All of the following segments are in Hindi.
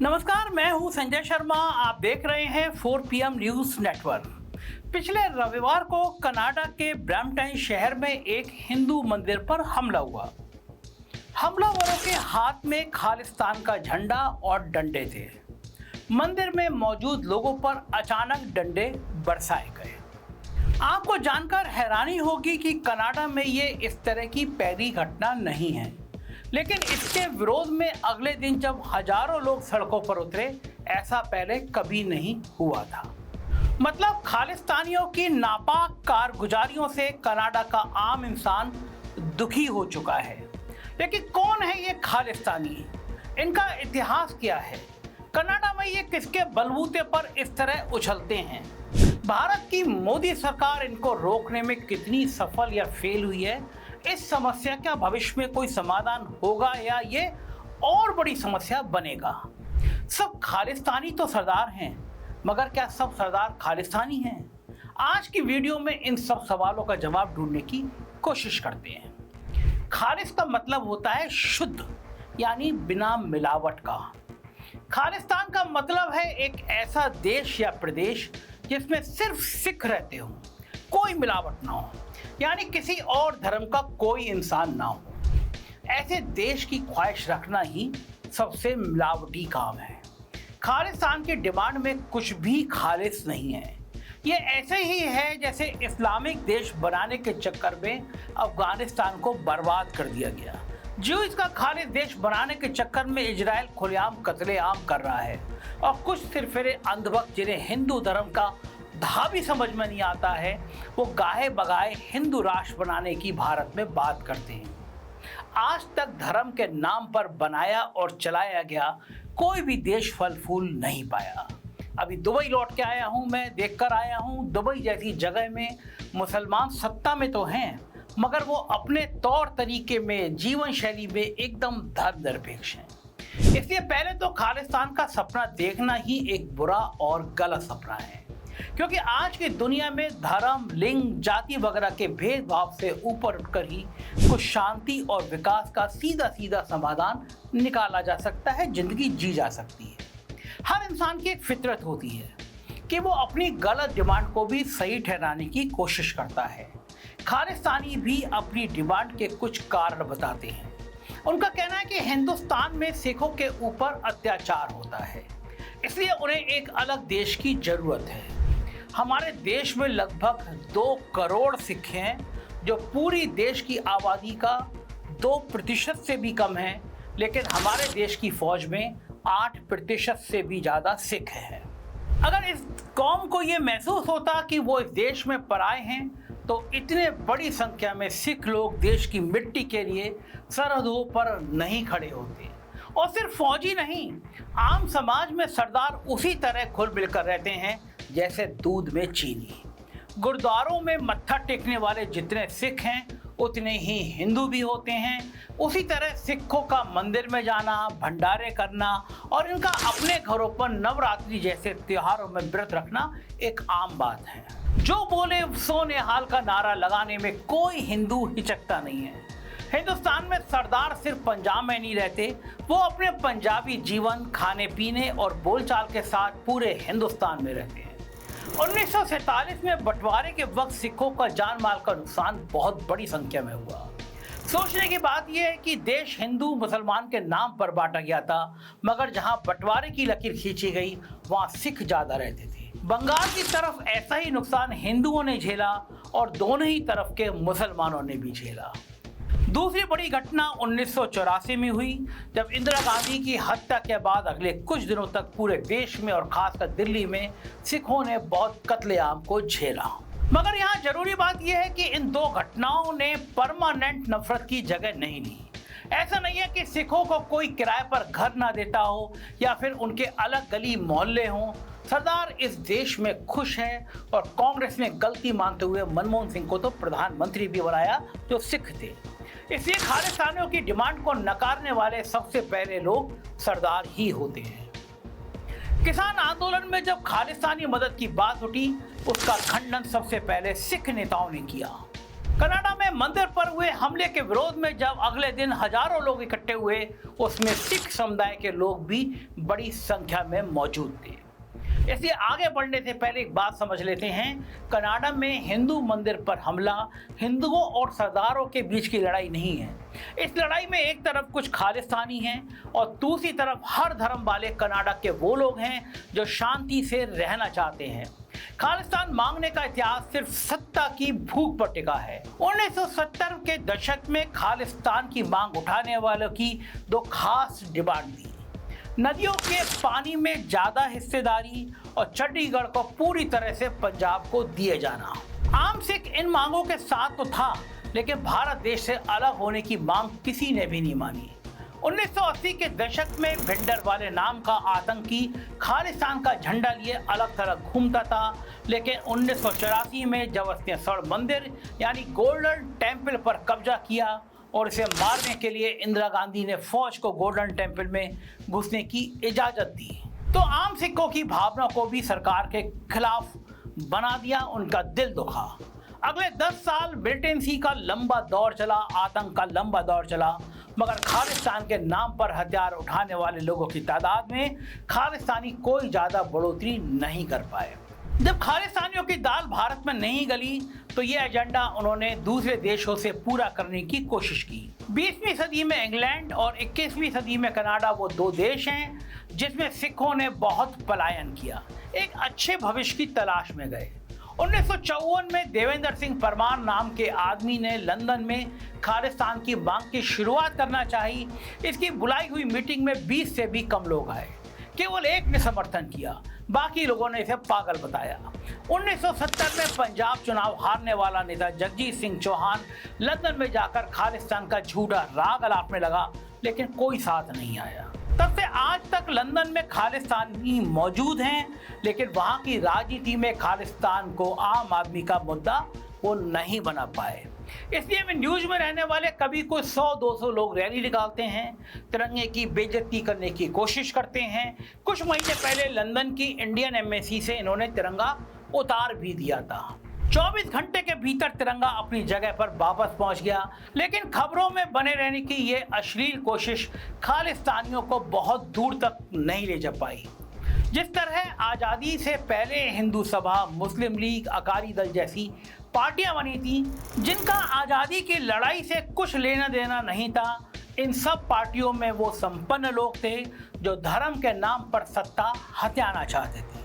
नमस्कार, मैं हूं संजय शर्मा। आप देख रहे हैं 4 PM न्यूज नेटवर्क। पिछले रविवार को कनाडा के ब्रैम्पटन शहर में एक हिंदू मंदिर पर हमला हुआ। हमलावरों के हाथ में खालिस्तान का झंडा और डंडे थे। मंदिर में मौजूद लोगों पर अचानक डंडे बरसाए गए। आपको जानकर हैरानी होगी कि कनाडा में ये इस तरह की पहली घटना नहीं है, लेकिन इसके विरोध में अगले दिन जब हजारों लोग सड़कों पर उतरे, ऐसा पहले कभी नहीं हुआ था। मतलब खालिस्तानियों की नापाक कारगुजारियों से कनाडा का आम इंसान दुखी हो चुका है। लेकिन कौन है ये खालिस्तानी? इनका इतिहास क्या है? कनाडा में ये किसके बलबूते पर इस तरह उछलते हैं? भारत की मोदी सरकार इनको रोकने में कितनी सफल या फेल हुई है? इस समस्या का भविष्य में कोई समाधान होगा या ये और बड़ी समस्या बनेगा? सब खालिस्तानी तो सरदार हैं, मगर क्या सब सरदार खालिस्तानी हैं? आज की वीडियो में इन सब सवालों का जवाब ढूंढने की कोशिश करते हैं। खालिस का मतलब होता है शुद्ध, यानी बिना मिलावट का। खालिस्तान का मतलब है एक ऐसा देश या प्रदेश जिसमें सिर्फ सिख रहते हो, कोई मिलावट ना हो, यानी किसी और धर्म का कोई इंसान ना हो। ऐसे देश की ख्वाहिश रखना ही सबसे मिलावटी काम है। खालिस्तान की डिमांड में कुछ भी खालिस नहीं है। ये ऐसे ही है जैसे इस्लामिक देश बनाने के चक्कर में अफगानिस्तान को बर्बाद कर दिया गया। जो इसका खालिस देश बनाने के चक्कर में इजराइल खुलेआम कत्लेआम कर रहा है, और कुछ सिरफिरे अंधभक्त जिन्हें हिंदू धर्म का धा भी समझ में नहीं आता है, वो गाहे बगाए हिंदू राष्ट्र बनाने की भारत में बात करते हैं। आज तक धर्म के नाम पर बनाया और चलाया गया कोई भी देश फल फूल नहीं पाया। अभी दुबई लौट के आया हूँ, मैं देखकर आया हूँ, दुबई जैसी जगह में मुसलमान सत्ता में तो हैं, मगर वो अपने तौर तरीके में, जीवन शैली में एकदम धर्मनिरपेक्ष हैं। इसलिए पहले तो खालिस्तान का सपना देखना ही एक बुरा और गलत सपना है, क्योंकि आज की दुनिया में धर्म, लिंग, जाति वगैरह के भेदभाव से ऊपर उठकर ही कुछ शांति और विकास का सीधा सीधा समाधान निकाला जा सकता है, जिंदगी जी जा सकती है। हर इंसान की एक फितरत होती है कि वो अपनी गलत डिमांड को भी सही ठहराने की कोशिश करता है। खालिस्तानी भी अपनी डिमांड के कुछ कारण बताते हैं। उनका कहना है कि हिंदुस्तान में सिखों के ऊपर अत्याचार होता है, इसलिए उन्हें एक अलग देश की जरूरत है। हमारे देश में लगभग 2 करोड़ सिख हैं, जो पूरी देश की आबादी का 2% से भी कम है, लेकिन हमारे देश की फौज में 8% से भी ज़्यादा सिख हैं। अगर इस कौम को ये महसूस होता कि वो इस देश में पराए हैं, तो इतने बड़ी संख्या में सिख लोग देश की मिट्टी के लिए सरहदों पर नहीं खड़े होते। और सिर्फ फौजी नहीं, आम समाज में सरदार उसी तरह घुल मिलकर रहते हैं जैसे दूध में चीनी। गुरुद्वारों में मत्था टेकने वाले जितने सिख हैं, उतने ही हिंदू भी होते हैं। उसी तरह सिखों का मंदिर में जाना, भंडारे करना और इनका अपने घरों पर नवरात्रि जैसे त्योहारों में व्रत रखना एक आम बात है। जो बोले सो निहाल का नारा लगाने में कोई हिंदू हिचकता नहीं है। हिंदुस्तान में सरदार सिर्फ पंजाब में नहीं रहते, वो अपने पंजाबी जीवन, खाने पीने और बोलचाल के साथ पूरे हिंदुस्तान में रहते हैं। 1947 में बंटवारे के वक्त सिखों का जान माल का नुकसान बहुत बड़ी संख्या में हुआ। सोचने की बात यह है कि देश हिंदू मुसलमान के नाम पर बांटा गया था, मगर जहां बंटवारे की लकीर खींची गई वहां सिख ज्यादा रहते थे। बंगाल की तरफ ऐसा ही नुकसान हिंदुओं ने झेला और दोनों ही तरफ के मुसलमानों ने भी झेला। दूसरी बड़ी घटना 1984 में हुई, जब इंदिरा गांधी की हत्या के बाद अगले कुछ दिनों तक पूरे देश में और खासकर दिल्ली में सिखों ने बहुत कत्लेआम को झेला। मगर यहाँ जरूरी बात यह है कि इन 2 घटनाओं ने परमानेंट नफरत की जगह नहीं ली। ऐसा नहीं है कि सिखों को कोई किराए पर घर ना देता हो या फिर उनके अलग गली मोहल्ले हों। सरदार इस देश में खुश है, और कांग्रेस ने गलती मानते हुए मनमोहन सिंह को तो प्रधानमंत्री भी बनाया जो सिख थे। इसलिए खालिस्तानियों की डिमांड को नकारने वाले सबसे पहले लोग सरदार ही होते हैं। किसान आंदोलन में जब खालिस्तानी मदद की बात उठी, उसका खंडन सबसे पहले सिख नेताओं ने किया। कनाडा में मंदिर पर हुए हमले के विरोध में जब अगले दिन हजारों लोग इकट्ठे हुए, उसमें सिख समुदाय के लोग भी बड़ी संख्या में मौजूद थे। इसलिए आगे बढ़ने से पहले एक बात समझ लेते हैं। कनाडा में हिंदू मंदिर पर हमला हिंदुओं और सरदारों के बीच की लड़ाई नहीं है। इस लड़ाई में एक तरफ कुछ खालिस्तानी हैं और दूसरी तरफ हर धर्म वाले कनाडा के वो लोग हैं जो शांति से रहना चाहते हैं। खालिस्तान मांगने का इतिहास सिर्फ सत्ता की भूख पर टिका है। 1970 के दशक में खालिस्तान की मांग उठाने वालों की दो खास डिमांड थी: नदियों के पानी में ज्यादा हिस्सेदारी और चंडीगढ़ को पूरी तरह से पंजाब को दिए जाना। आम सिख इन मांगों के साथ तो था, लेकिन भारत देश से अलग होने की मांग किसी ने भी नहीं मानी। 1980 के दशक में भिंडर वाले नाम का आतंकी खालिस्तान का झंडा लिए अलग थलग घूमता था, लेकिन 1984 में जब उसने स्वर्ण मंदिर यानी गोल्डन टेम्पल पर कब्जा किया और इसे मारने के लिए इंदिरा गांधी ने फौज को गोल्डन टेम्पल में घुसने की इजाजत दी, तो आम सिखों की भावना को भी सरकार के खिलाफ बना दिया। उनका दिल दुखा। अगले 10 साल मिलिटेंसी का लंबा दौर चला, आतंक का लंबा दौर चला, मगर खालिस्तान के नाम पर हथियार उठाने वाले लोगों की तादाद में खालिस्तानी कोई ज्यादा बढ़ोतरी नहीं कर पाए। जब खालिस्तानियों की दाल भारत में नहीं गली, तो ये एजेंडा उन्होंने दूसरे देशों से पूरा करने की कोशिश की। 20वीं सदी में इंग्लैंड और 21वीं सदी में कनाडा वो दो देश हैं जिसमें सिखों ने बहुत पलायन किया, एक अच्छे भविष्य की तलाश में गए। 1954 में देवेंद्र सिंह परमार नाम के आदमी ने लंदन में खालिस्तान की मांग की शुरुआत करना चाही। इसकी बुलाई हुई मीटिंग में 20 से भी कम लोग आए, केवल एक ने समर्थन किया, बाकी लोगों ने इसे पागल बताया। 1970 में पंजाब चुनाव हारने वाला नेता जगजीत सिंह चौहान लंदन में जाकर खालिस्तान का झूठा राग अलापने लगा, लेकिन कोई साथ नहीं आया। तब से आज तक लंदन में खालिस्तानी मौजूद हैं, लेकिन वहां की राजनीति में खालिस्तान को आम आदमी का मुद्दा वो नहीं बना पाए। इसलिए में न्यूज में रहने वाले कभी कोई 100-200 लोग रैली निकालते हैं, तिरंगे की बेइज्जती करने की कोशिश करते हैं। कुछ महीने पहले लंदन की इंडियन एम्बेसी से इन्होंने तिरंगा उतार भी दिया था। 24 घंटे के भीतर तिरंगा अपनी जगह पर वापस पहुंच गया, लेकिन खबरों में बने रहने की ये अश्लील कोशिश खालिस्तानियों को बहुत दूर तक नहीं ले जा पाई। जिस तरह आज़ादी से पहले हिंदू सभा, मुस्लिम लीग, अकाली दल जैसी पार्टियां बनी थी जिनका आज़ादी की लड़ाई से कुछ लेना देना नहीं था, इन सब पार्टियों में वो संपन्न लोग थे जो धर्म के नाम पर सत्ता हथियाना चाहते थे।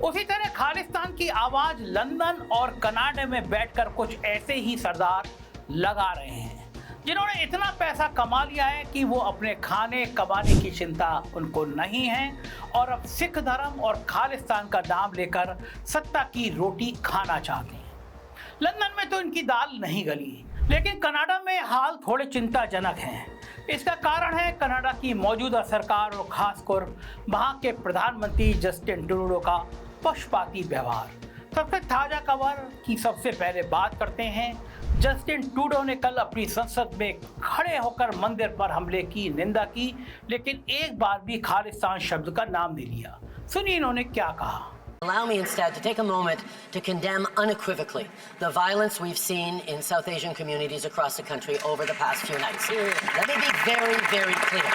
उसी तरह खालिस्तान की आवाज़ लंदन और कनाडा में बैठकर कुछ ऐसे ही सरदार लगा रहे हैं जिन्होंने इतना पैसा कमा लिया है कि वो अपने खाने कमाने की चिंता उनको नहीं है और अब सिख धर्म और खालिस्तान का नाम लेकर सत्ता की रोटी खाना चाहते हैं। लंदन में तो इनकी दाल नहीं गली, लेकिन कनाडा में हाल थोड़े चिंताजनक हैं। इसका कारण है कनाडा की मौजूदा सरकार और खासकर वहां के प्रधानमंत्री जस्टिन ट्रूडो का पक्षपाती व्यवहार। सबसे ताजा खबर की सबसे पहले बात करते हैं। जस्टिन ट्रूडो ने कल अपनी संसद में खड़े होकर मंदिर पर हमले की निंदा की, लेकिन एक बार भी खालिस्तान शब्द का नाम नहीं लिया। सुनिए इन्होंने क्या कहा। Allow me instead to take a moment to condemn unequivocally the violence we've seen in South Asian communities across the country over the past few nights. Let me be very, very clear.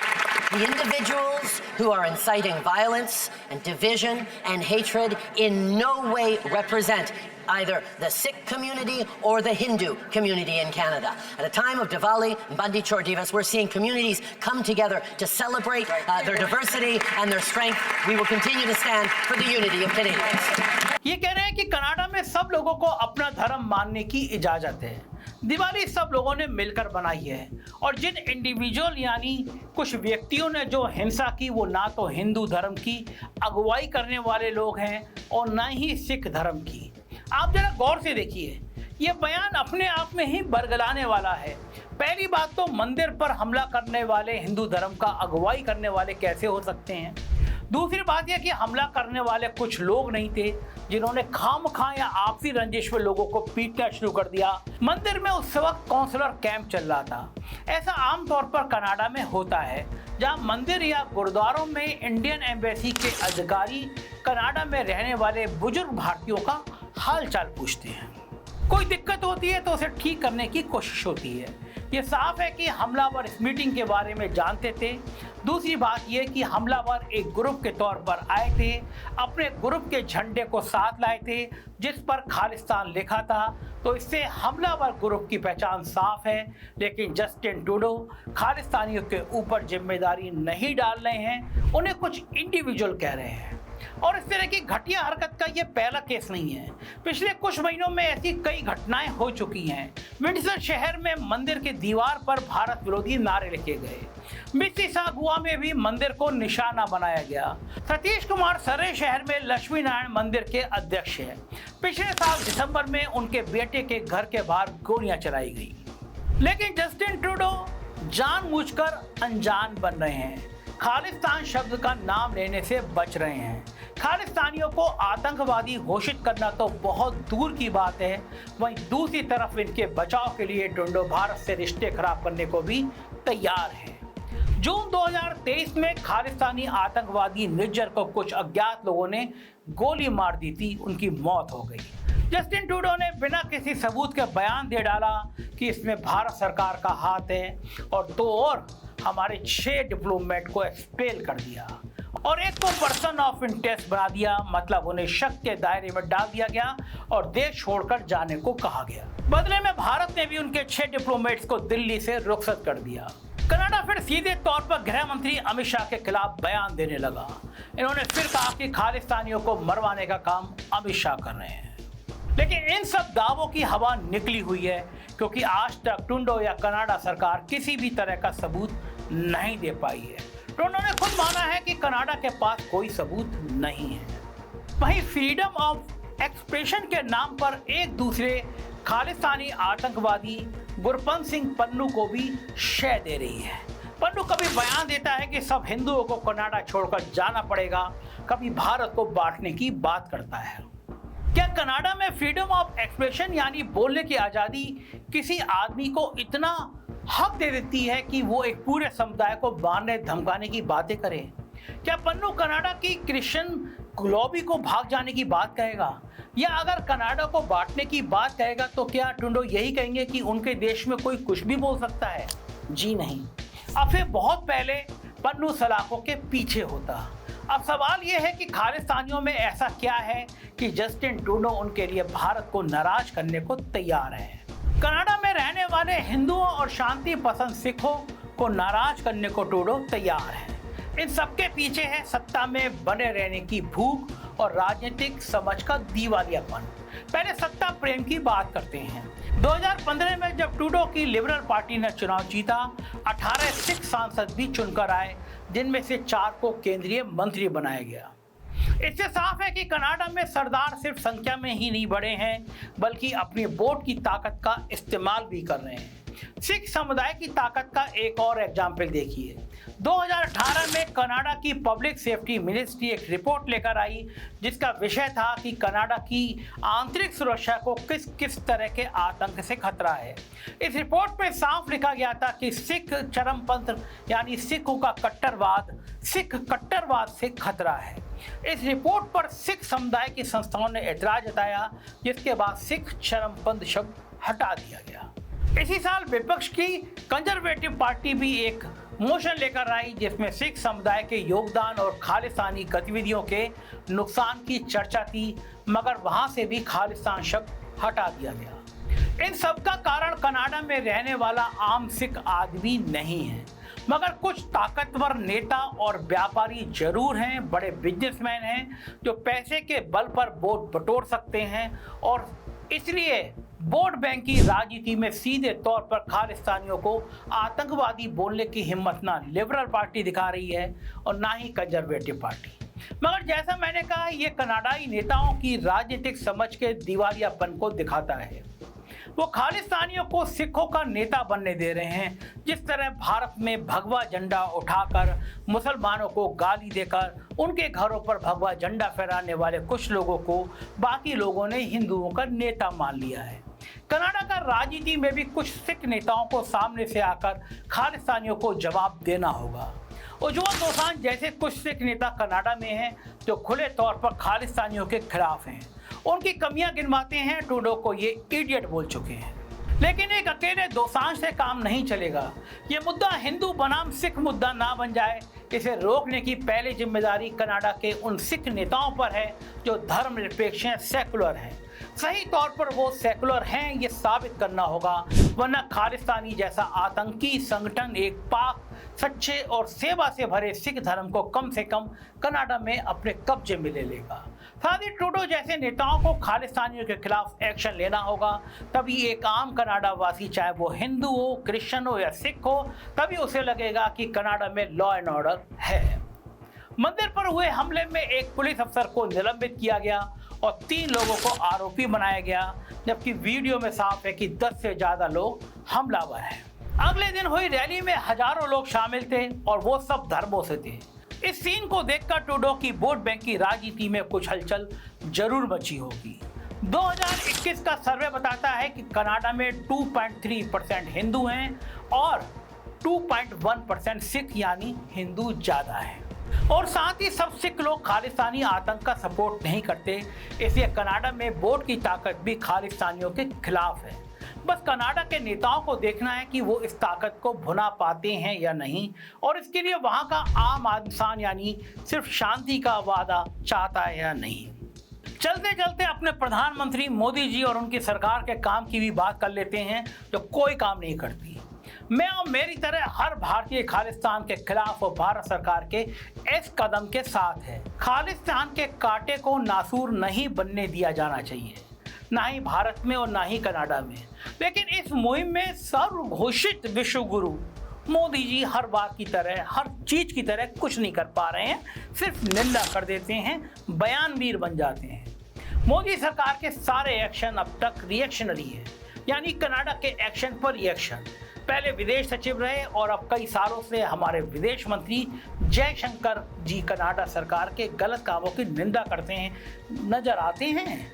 The individuals who are inciting violence and division and hatred in no way represent either the Sikh community or the Hindu community in Canada. At a time of Diwali and Bandi Chor Divas, we're seeing communities come together to celebrate their diversity and their strength. We will continue to stand for the unity of Canadians. ये कह रहे हैं कि कनाडा में सब लोगों को अपना धर्म मानने की इजाजत है। दिवाली सब लोगों ने मिलकर बनाई है और जिन इंडिविजुअल यानी कुछ व्यक्तियों ने जो हिंसा की वो ना तो हिंदू धर्म की अगुवाई करने वाले लोग हैं और ना ही सिख धर्म की। आप जरा गौर से देखिए, ये बयान अपने आप में ही बरगलाने वाला है। पहली बात तो मंदिर पर हमला करने वाले हिंदू धर्म का अगुवाई करने वाले कैसे हो सकते हैं। दूसरी बात यह कि हमला करने वाले कुछ लोग नहीं थे जिन्होंने खामखा या आपसी रंजिश में लोगों को पीटना शुरू कर दिया। मंदिर में उस वक्त काउंसलर कैंप चल रहा था। ऐसा आमतौर पर कनाडा में होता है, जहां मंदिर या गुरुद्वारों में इंडियन एम्बेसी के अधिकारी कनाडा में रहने वाले बुजुर्ग भारतीयों का हाल चाल पूछते हैं। कोई दिक्कत होती है तो उसे ठीक करने की कोशिश होती है। ये साफ है कि हमलावर इस मीटिंग के बारे में जानते थे। दूसरी बात यह कि हमलावर एक ग्रुप के तौर पर आए थे, अपने ग्रुप के झंडे को साथ लाए थे जिस पर खालिस्तान लिखा था, तो इससे हमलावर ग्रुप की पहचान साफ है। लेकिन जस्टिन ट्रूडो खालिस्तानियों के ऊपर जिम्मेदारी नहीं डाल रहे हैं, उन्हें कुछ इंडिविजुअल कह रहे हैं। और इस तरह की घटिया हरकत का ये पहला केस नहीं है। पिछले कुछ महीनों में ऐसी कई घटनाएं हो चुकी हैं। विंडसर शहर में मंदिर की दीवार पर भारत विरोधी नारे लिखे गए। मिसिसागुआ में भी मंदिर को निशाना बनाया गया। सतीश कुमार सरे शहर में लक्ष्मी नारायण मंदिर के अध्यक्ष हैं। पिछले साल दिसंबर में उनके बेटे के घर के बाहर गोलियां चलाई गई। लेकिन जस्टिन ट्रूडो जानबूझकर अनजान बन रहे हैं, खालिस्तान शब्द का नाम लेने से बच रहे हैं। खालिस्तानियों को आतंकवादी घोषित करना तो बहुत दूर की बात है, वहीं दूसरी तरफ इनके बचाव के लिए ट्रूडो भारत से रिश्ते खराब करने को भी तैयार है। जून 2023 में खालिस्तानी आतंकवादी निज्जर को कुछ अज्ञात लोगों ने गोली मार दी थी, उनकी मौत हो गई। जस्टिन ट्रूडो ने बिना किसी सबूत के बयान दे डाला कि इसमें भारत सरकार का हाथ है, और तो और हमारे 6 डिप्लोमेट को एक्सपेल कर दिया और एक को पर्सन ऑफ इंटरेस्ट बना दिया, मतलब उन्हें शक के दायरे में डाल दिया गया और देश छोड़कर जाने को कहा गया। बदले में भारत ने भी उनके 6 डिप्लोमेट्स को दिल्ली से रुखसत कर दिया। कनाडा फिर सीधे तौर पर गृह मंत्री अमित शाह के खिलाफ बयान देने लगा। इन्होंने फिर कहा कि खालिस्तानियों को मरवाने का काम अमित शाह कर रहे हैं। लेकिन इन सब दावों की हवा निकली हुई है, क्योंकि आज तक ट्रूडो या कनाडा सरकार किसी भी तरह का सबूत नहीं दे पाई है। ट्रूडो ने खुद माना है कि कनाडा के पास कोई सबूत नहीं है। वहीं फ्रीडम ऑफ एक्सप्रेशन के नाम पर एक दूसरे खालिस्तानी आतंकवादी गुरपंत सिंह पन्नू को भी शय दे रही है। पन्नू कभी बयान देता है कि सब हिंदुओं को कनाडा छोड़कर जाना पड़ेगा, कभी भारत को बांटने की बात करता है। क्या कनाडा में फ्रीडम ऑफ एक्सप्रेशन यानी बोलने की आज़ादी किसी आदमी को इतना हक दे देती है कि वो एक पूरे समुदाय को मारने धमकाने की बातें करे? क्या पन्नू कनाडा की क्रिश्चियन लॉबी को भाग जाने की बात कहेगा? या अगर कनाडा को बांटने की बात कहेगा तो क्या ट्रूडो यही कहेंगे कि उनके देश में कोई कुछ भी बोल सकता है? जी नहीं। अब से बहुत पहले पन्नू सलाखों के पीछे होता। अब सवाल यह है कि खालिस्तानियों में ऐसा क्या है कि जस्टिन ट्रूडो उनके लिए भारत को नाराज करने को तैयार है। कनाडा में रहने वाले हिंदुओं और शांति पसंद सिखों को नाराज करने को ट्रूडो तैयार है। इन सबके पीछे है सत्ता में बने रहने की भूख और राजनीतिक समझ का दिवालियापन। पहले सत्ता प्रेम की बात करते हैं। 2015 में जब ट्रूडो की लिबरल पार्टी ने चुनाव जीता, 18 सिख सांसद भी चुनकर आए, जिनमें से 4 को केंद्रीय मंत्री बनाया गया। इससे साफ है कि कनाडा में सरदार सिर्फ संख्या में ही नहीं बढ़े हैं, बल्कि अपनी वोट की ताकत का इस्तेमाल भी कर रहे हैं। सिख समुदाय की ताकत का एक और एग्जाम्पल देखिए। 2018 में कनाडा की पब्लिक सेफ्टी मिनिस्ट्री एक रिपोर्ट लेकर आई, जिसका विषय था कि कनाडा की आंतरिक सुरक्षा को किस किस तरह के आतंक से खतरा है। इस रिपोर्ट में साफ लिखा गया था कि सिख चरमपंथ यानी सिखों का सिख कट्टरवाद से खतरा है। इस रिपोर्ट पर सिख समुदाय की संस्थाओं ने ऐतराज जताया, जिसके बाद सिख चरमपंथ शब्द हटा दिया गया। इसी साल विपक्ष की कंजर्वेटिव पार्टी भी एक मोशन लेकर आई, जिसमें सिख समुदाय के योगदान और खालिस्तानी गतिविधियों के नुकसान की चर्चा थी, मगर वहां से भी खालिस्तान शब्द हटा दिया गया। इन सब का कारण कनाडा में रहने वाला आम सिख आदमी नहीं है, मगर कुछ ताकतवर नेता और व्यापारी जरूर हैं, बड़े बिजनेसमैन हैं जो पैसे के बल पर वोट बटोर सकते हैं, और इसलिए वोट बैंक की राजनीति में सीधे तौर पर खालिस्तानियों को आतंकवादी बोलने की हिम्मत ना लिबरल पार्टी दिखा रही है और ना ही कंजर्वेटिव पार्टी। मगर जैसा मैंने कहा, ये कनाडाई नेताओं की राजनीतिक समझ के दिवालियापन को दिखाता है। वो खालिस्तानियों को सिखों का नेता बनने दे रहे हैं, जिस तरह भारत में भगवा झंडा उठाकर मुसलमानों को गाली देकर उनके घरों पर भगवा झंडा फहराने वाले कुछ लोगों को बाकी लोगों ने हिंदुओं का नेता मान लिया है। कनाडा का राजनीति में भी कुछ सिख नेताओं को सामने से आकर खालिस्तानियों को जवाब देना होगा। उज्जवल दोसांझ जैसे कुछ सिख नेता कनाडा में हैं जो खुले तौर पर खालिस्तानियों के खिलाफ हैं, उनकी कमियां गिनवाते हैं। ट्रूडो को ये इडियट बोल चुके हैं। लेकिन एक अकेले दोसांझ से काम नहीं चलेगा। ये मुद्दा हिंदू बनाम सिख मुद्दा ना बन जाए, इसे रोकने की पहली जिम्मेदारी कनाडा के उन सिख नेताओं पर है जो धर्मनिरपेक्ष हैं, सेकुलर हैं। सही तौर पर वो सेकुलर हैं ये साबित करना होगा, वरना खालिस्तानी जैसा आतंकी संगठन एक पाक, सच्चे और सेवा से भरे सिख धर्म को कम से कम कनाडा में अपने कब्जे में ले लेगा। साथ ही ट्रूडो जैसे नेताओं को खालिस्तानियों के खिलाफ एक्शन लेना होगा, तभी एक आम कनाडा वासी, चाहे वो हिंदू हो, क्रिश्चियन हो या सिख हो, तभी उसे लगेगा कि कनाडा में लॉ एंड ऑर्डर है। मंदिर पर हुए हमले में एक पुलिस अफसर को निलंबित किया गया और 3 लोगों को आरोपी बनाया गया, जबकि वीडियो में साफ है कि 10 से ज्यादा लोग हमलावर हैं। अगले दिन हुई रैली में हजारों लोग शामिल थे और वो सब धर्मों से थे। इस सीन को देखकर ट्रूडो की वोट बैंक की राजनीति में कुछ हलचल जरूर मची होगी। 2021 का सर्वे बताता है कि कनाडा में 2.3% हिंदू हैं और 2.1% सिख, यानी हिंदू ज्यादा है। और साथ ही सब सिख लोग खालिस्तानी आतंक का सपोर्ट नहीं करते, इसलिए कनाडा में वोट की ताकत भी खालिस्तानियों के खिलाफ है। बस कनाडा के नेताओं को देखना है कि वो इस ताकत को भुना पाते हैं या नहीं, और इसके लिए वहां का आम इंसान यानी सिर्फ शांति का वादा चाहता है या नहीं। चलते चलते अपने प्रधानमंत्री मोदी जी और उनकी सरकार के काम की भी बात कर लेते हैं, जो कोई काम नहीं करती। मैं और मेरी तरह हर भारतीय खालिस्तान के खिलाफ और भारत सरकार के इस कदम के साथ है। खालिस्तान के कांटे को नासूर नहीं बनने दिया जाना चाहिए, ना ही भारत में और ना ही कनाडा में। लेकिन इस मुहिम में सर्वघोषित विश्व गुरु मोदी जी हर बार की तरह, हर चीज की तरह कुछ नहीं कर पा रहे हैं, सिर्फ निंदा कर देते हैं, बयानवीर बन जाते हैं। मोदी सरकार के सारे एक्शन अब तक रिएक्शनरी है, यानी कनाडा के एक्शन पर रिएक्शन। पहले विदेश सचिव रहे और अब कई सालों से हमारे विदेश मंत्री जयशंकर जी कनाडा सरकार के गलत कामों की निंदा करते हैं नजर आते हैं।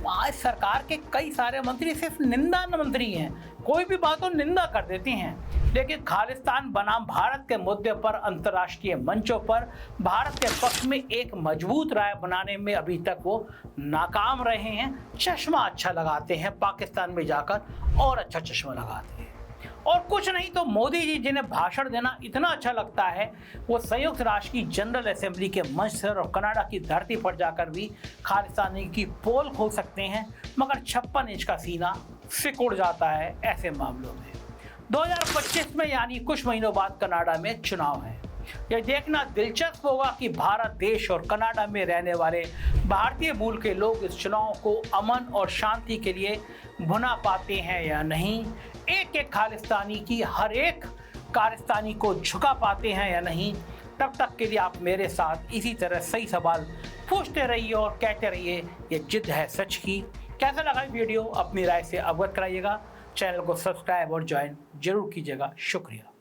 आज सरकार के कई सारे मंत्री सिर्फ निंदा मंत्री हैं, कोई भी बात हो निंदा कर देते हैं। लेकिन खालिस्तान बनाम भारत के मुद्दे पर अंतर्राष्ट्रीय मंचों पर भारत के पक्ष में एक मजबूत राय बनाने में अभी तक वो नाकाम रहे हैं। चश्मा अच्छा लगाते हैं, पाकिस्तान में जाकर और अच्छा चश्मा लगाते हैं। और कुछ नहीं तो मोदी जी, जिन्हें भाषण देना इतना अच्छा लगता है, वो संयुक्त राष्ट्र की जनरल असेंबली के मंच पर और कनाडा की धरती पर जाकर भी खालिस्तानी की पोल खोल सकते हैं, मगर 56 इंच का सीना सिकुड़ जाता है ऐसे मामलों में। 2025 में यानी कुछ महीनों बाद कनाडा में चुनाव है। यह देखना दिलचस्प होगा कि भारत देश और कनाडा में रहने वाले भारतीय मूल के लोग इस चुनाव को अमन और शांति के लिए भुना पाते हैं या नहीं। एक एक खालिस्तानी की हर एक खालिस्तानी को झुका पाते हैं या नहीं। तब तक के लिए आप मेरे साथ इसी तरह सही सवाल पूछते रहिए और कहते रहिए, ये जिद है सच की। कैसा लगा वीडियो अपनी राय से अवगत कराइएगा। चैनल को सब्सक्राइब और ज्वाइन जरूर कीजिएगा। शुक्रिया।